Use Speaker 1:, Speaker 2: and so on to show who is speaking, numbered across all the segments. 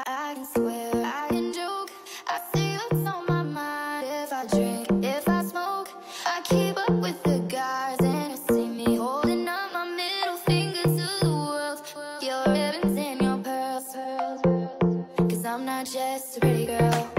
Speaker 1: I can swear, I can joke. I see what's on my mind. If I drink, if I smoke, I keep up with the guys, and you see me holding up my middle finger to the world. Your ribbons and your pearls, cause I'm not just a pretty girl.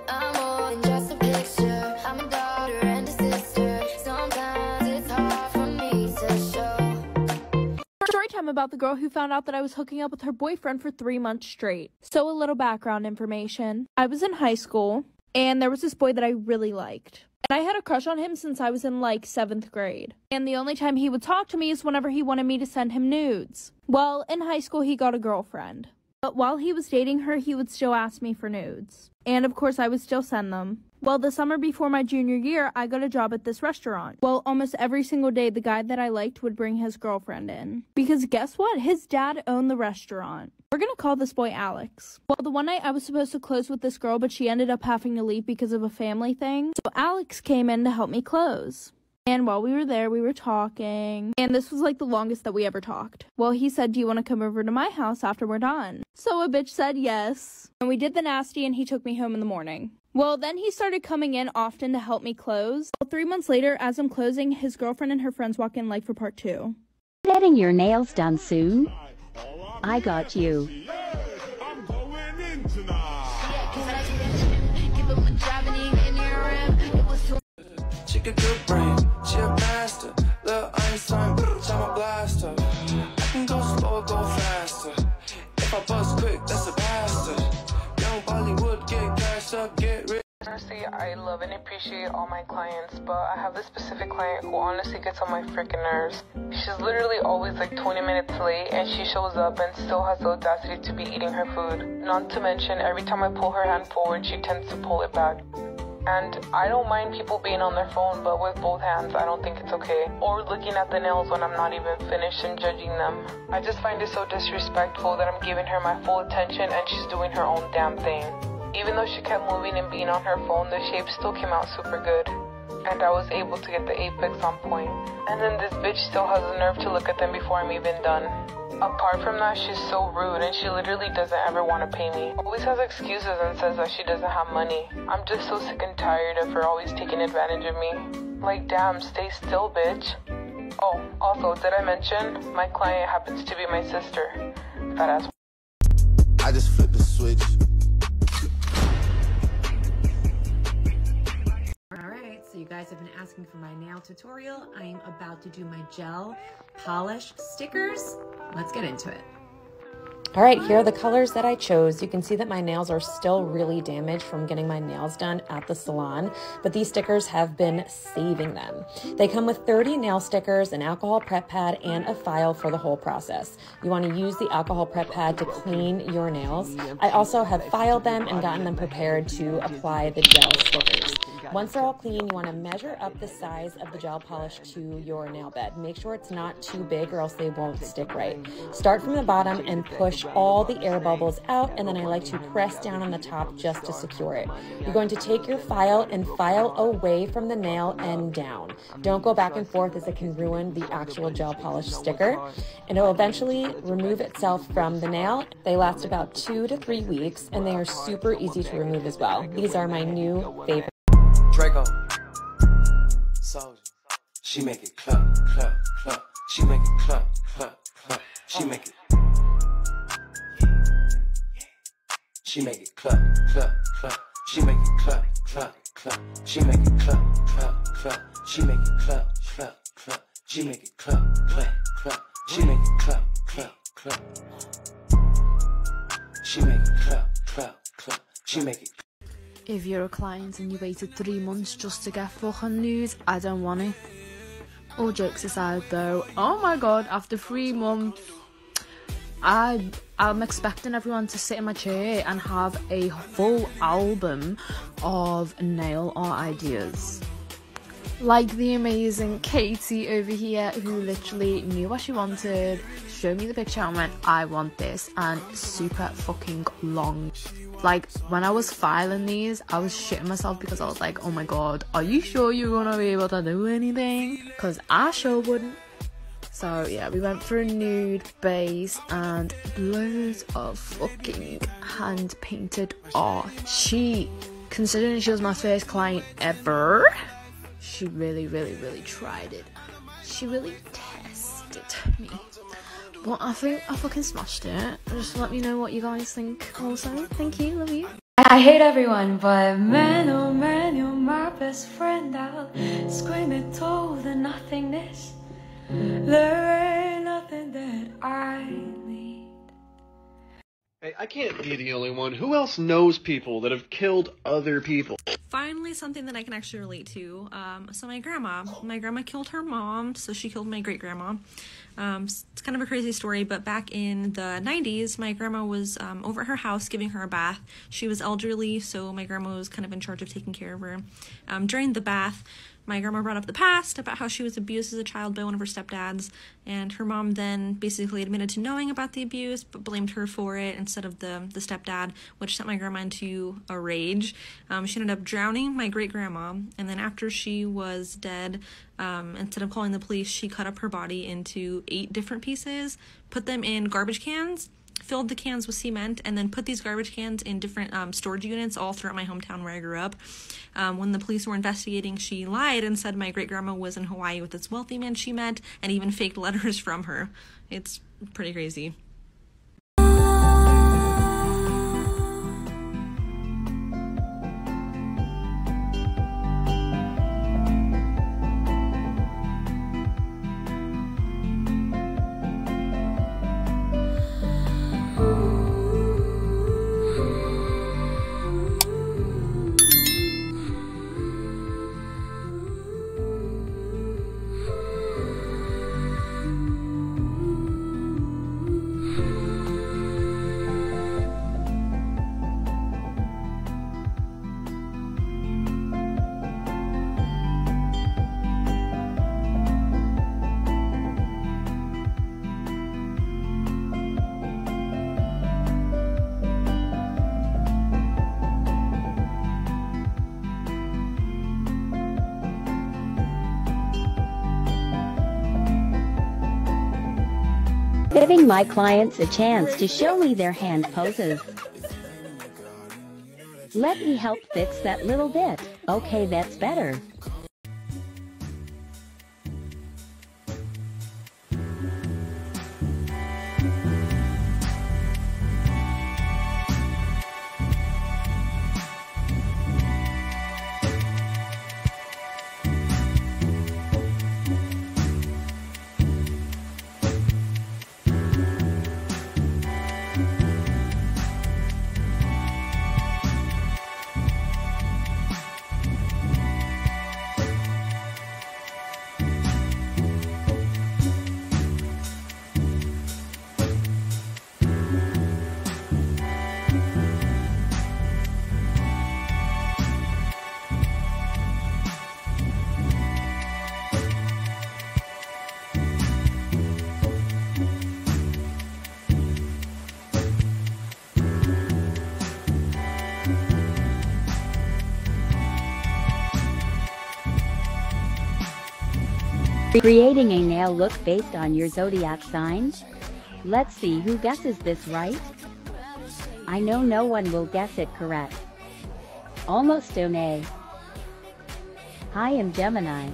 Speaker 1: I'm more than just a picture. I'm a daughter and a sister. Sometimes it's hard for me to show.
Speaker 2: Story time about the girl who found out that I was hooking up with her boyfriend for 3 months straight. So a little background information. I was in high school, and there was this boy that I really liked. And I had a crush on him since I was in like 7th grade. And the only time he would talk to me is whenever he wanted me to send him nudes. Well, in high school he got a girlfriend. But while he was dating her, he would still ask me for nudes. And of course I would still send them. Well, the summer before my junior year, I got a job at this restaurant. Well, almost every single day, the guy that I liked would bring his girlfriend in. Because guess what? His dad owned the restaurant. We're gonna call this boy Alex. Well, the one night I was supposed to close with this girl, but she ended up having to leave because of a family thing. So Alex came in to help me close. And while we were there, we were talking. And this was like the longest that we ever talked. Well, he said, do you want to come over to my house after we're done? So a bitch said yes. And we did the nasty and he took me home in the morning. Well, then he started coming in often to help me close. Well, 3 months later, as I'm closing, his girlfriend and her friends walk in like for part 2.
Speaker 3: Getting your nails done soon? I got you.
Speaker 4: She got good brain, she a bastard. Little Einstein, bitch, I'm a blaster. I can go slow or go faster. If I bust quick, that's a bastard. Young Bollywood, get cashed up, get rich.
Speaker 5: Honestly, I love and appreciate all my clients, but I have this specific client who honestly gets on my freaking nerves. She's literally always like 20 minutes late, and she shows up and still has the audacity to be eating her food. Not to mention, every time I pull her hand forward, she tends to pull it back. And I don't mind people being on their phone, but with both hands, I don't think it's okay. Or looking at the nails when I'm not even finished and judging them. I just find it so disrespectful that I'm giving her my full attention and she's doing her own damn thing. Even though she kept moving and being on her phone, the shape still came out super good. And I was able to get the apex on point. And then this bitch still has the nerve to look at them before I'm even done. Apart from that, she's so rude and she literally doesn't ever want to pay me. Always has excuses and says that she doesn't have money. I'm just so sick and tired of her always taking advantage of me. Like, damn, stay still, bitch. Oh, also, did I mention my client happens to be my sister? Fat ass.
Speaker 6: I just flipped the switch.
Speaker 7: Alright, so you guys have been asking for my nail tutorial. I'm about to do my gel polish stickers. Let's get into it.
Speaker 8: All right, here are the colors that I chose. You can see that my nails are still really damaged from getting my nails done at the salon, but these stickers have been saving them. They come with 30 nail stickers, an alcohol prep pad, and a file for the whole process. You want to use the alcohol prep pad to clean your nails. I also have filed them and gotten them prepared to apply the gel stickers. Once they're all clean, you want to measure up the size of the gel polish to your nail bed. Make sure it's not too big or else they won't stick right. Start from the bottom and push all the air bubbles out, and then I like to press down on the top just to secure it. You're going to take your file and file away from the nail and down. Don't go back and forth as it can ruin the actual gel polish sticker, and it will eventually remove itself from the nail. They last about 2 to 3 weeks, and they are super easy to remove as well. These are my new favorite.
Speaker 4: Draco, soldier. She make it clap, clap, clap. She make it clap, clap, clap. She make it. She make it clap, clap, clap. She make it clap, clap, clap. She make it clap, clap, clap. She make it clap, clap, clap. She make it clap, clap, clap. She make it clap, clap, clap. She make it clap, clap, clap. She make it.
Speaker 9: If you're a client and you waited 3 months just to get fucking nudes, I don't want it. All jokes aside though, oh my god, after 3 months, I'm expecting everyone to sit in my chair and have a full album of nail art ideas. Like the amazing Katie over here, who literally knew what she wanted, showed me the picture and went, I want this, and super fucking long. Like, when I was filing these, I was shitting myself because I was like, oh my god, are you sure you're gonna be able to do anything? Because I sure wouldn't. So yeah, we went for a nude base and loads of fucking hand painted art. Considering she was my first client ever, she really tried it. She really tested me. But I think I fucking smashed it. Just let me know what you guys think also. Thank you, love you.
Speaker 10: I hate everyone, but man, oh man, you're my best friend. I'll scream it all the nothingness. There ain't nothing that I need.
Speaker 11: Hey, I can't be the only one. Who else knows people that have killed other people?
Speaker 12: Finally, something that I can actually relate to. So my grandma killed her mom, so she killed my great-grandma. It's kind of a crazy story, but back in the 90s, my grandma was over at her house giving her a bath. She was elderly, so my grandma was kind of in charge of taking care of her. During the bath, my grandma brought up the past about how she was abused as a child by one of her stepdads, and her mom then basically admitted to knowing about the abuse but blamed her for it instead of the stepdad, which sent my grandma into a rage. She ended up drowning my great-grandma, and then after she was dead, instead of calling the police, she cut up her body into 8 different pieces, put them in garbage cans, filled the cans with cement, and then put these garbage cans in different storage units all throughout my hometown where I grew up. When the police were investigating, she lied and said my great-grandma was in Hawaii with this wealthy man she met, and even faked letters from her. It's pretty crazy.
Speaker 3: Giving my clients a chance to show me their hand poses. Let me help fix that little bit. Okay, that's better. Creating a nail look based on your zodiac sign? Let's see who guesses this right. I know no one will guess it correct. Almost One. I am Gemini.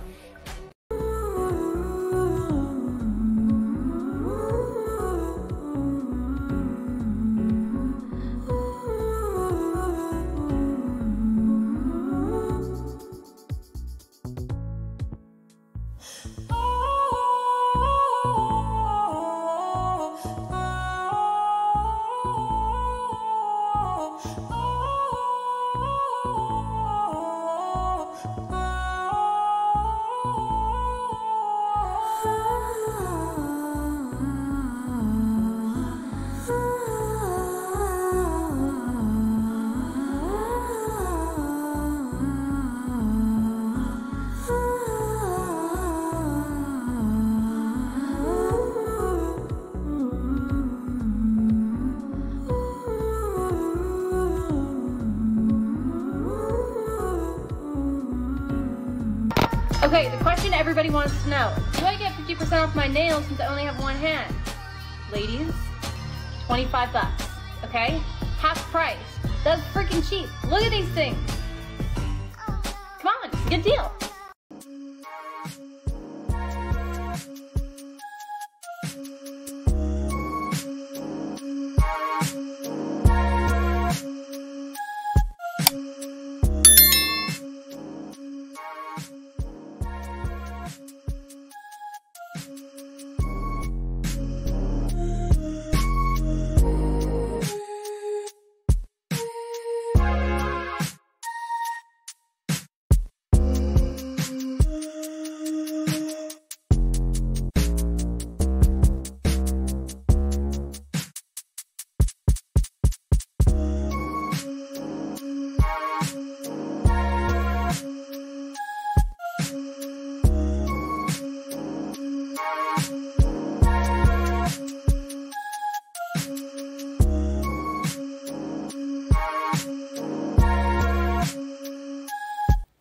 Speaker 2: Okay, the question everybody wants to know. Do I get
Speaker 13: 50% off my nails since I only have one hand. Ladies, 25 bucks, okay? Half price. That's freaking cheap. Look at these things. Come on, it's a good deal.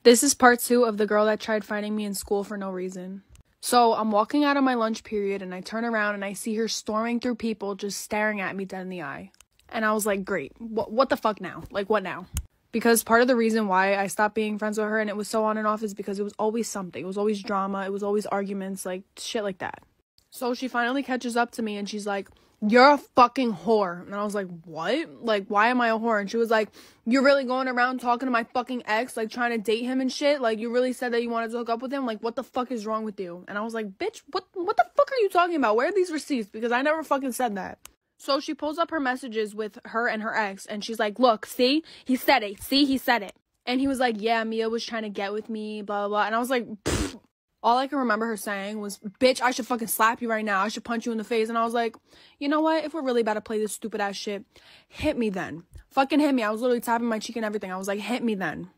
Speaker 9: This is part 2 of the girl that tried fighting me in school for no reason. So I'm walking out of my lunch period and I turn around and I see her storming through people just staring at me dead in the eye. And I was like, great, what the fuck now? Like, what now? Because part of the reason why I stopped being friends with her and it was so on and off is because it was always something. It was always drama. It was always arguments, like shit like that. So she finally catches up to me and she's like, you're a fucking whore. And I was like, what? Like, why am I a whore? And she was like, you're really going around talking to my fucking ex, like trying to date him and shit. Like, you really said that you wanted to hook up with him. Like, what the fuck is wrong with you? And I was like, bitch, what the fuck are you talking about? Where are these receipts? Because I never fucking said that. So she pulls up her messages with her and her ex and she's like, look, see, he said it. See, he said it. And he was like, yeah, Mia was trying to get with me, blah, blah, blah. And I was like, pfft. All I can remember her saying was, bitch, I should fucking slap you right now. I should punch you in the face. And I was like, you know what? If we're really about to play this stupid ass shit, hit me then. Fucking hit me. I was literally tapping my cheek and everything. I was like, hit me then.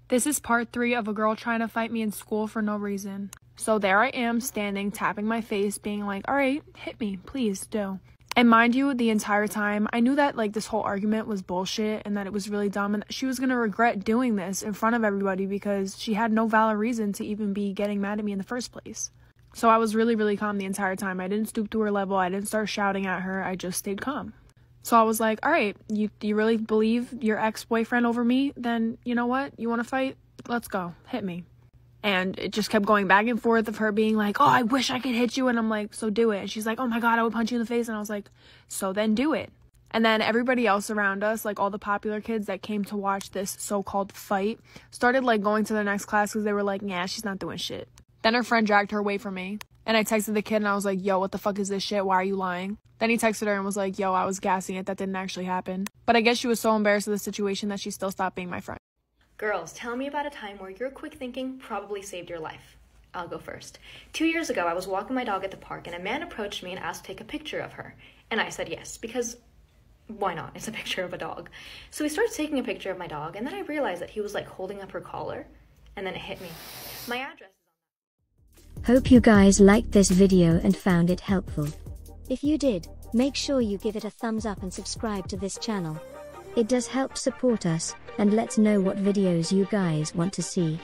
Speaker 9: This is part 3 of a girl trying to fight me in school for no reason. So there I am standing, tapping my face, being like, all right, hit me, please do. And mind you, the entire time, I knew that, like, this whole argument was bullshit and that it was really dumb and that she was going to regret doing this in front of everybody because she had no valid reason to even be getting mad at me in the first place. So I was really, really calm the entire time. I didn't stoop to her level. I didn't start shouting at her. I just stayed calm. So I was like, all right, you really believe your ex-boyfriend over me? Then, you know what? You want to fight? Let's go. Hit me. And it just kept going back and forth of her being like, oh, I wish I could hit you. And I'm like, so do it. And she's like, oh my God, I would punch you in the face. And I was like, so then do it. And then everybody else around us, like all the popular kids that came to watch this so-called fight, started like going to the next class because they were like, yeah, she's not doing shit. Then her friend dragged her away from me. And I texted the kid and I was like, yo, what the fuck is this shit? Why are you lying? Then he texted her and was like, yo, I was gassing it. That didn't actually happen. But I guess she was so embarrassed of the situation that she still stopped being my friend.
Speaker 14: Girls, tell me about a time where your quick thinking probably saved your life. I'll go first. 2 years ago, I was walking my dog at the park and a man approached me and asked to take a picture of her. And I said yes, because why not? It's a picture of a dog. So he starts taking a picture of my dog and then I realized that he was like holding up her collar and then it hit me. My address is on.
Speaker 15: Hope you guys liked this video and found it helpful. If you did, make sure you give it a thumbs up and subscribe to this channel. It does help support us, and let's know what videos you guys want to see.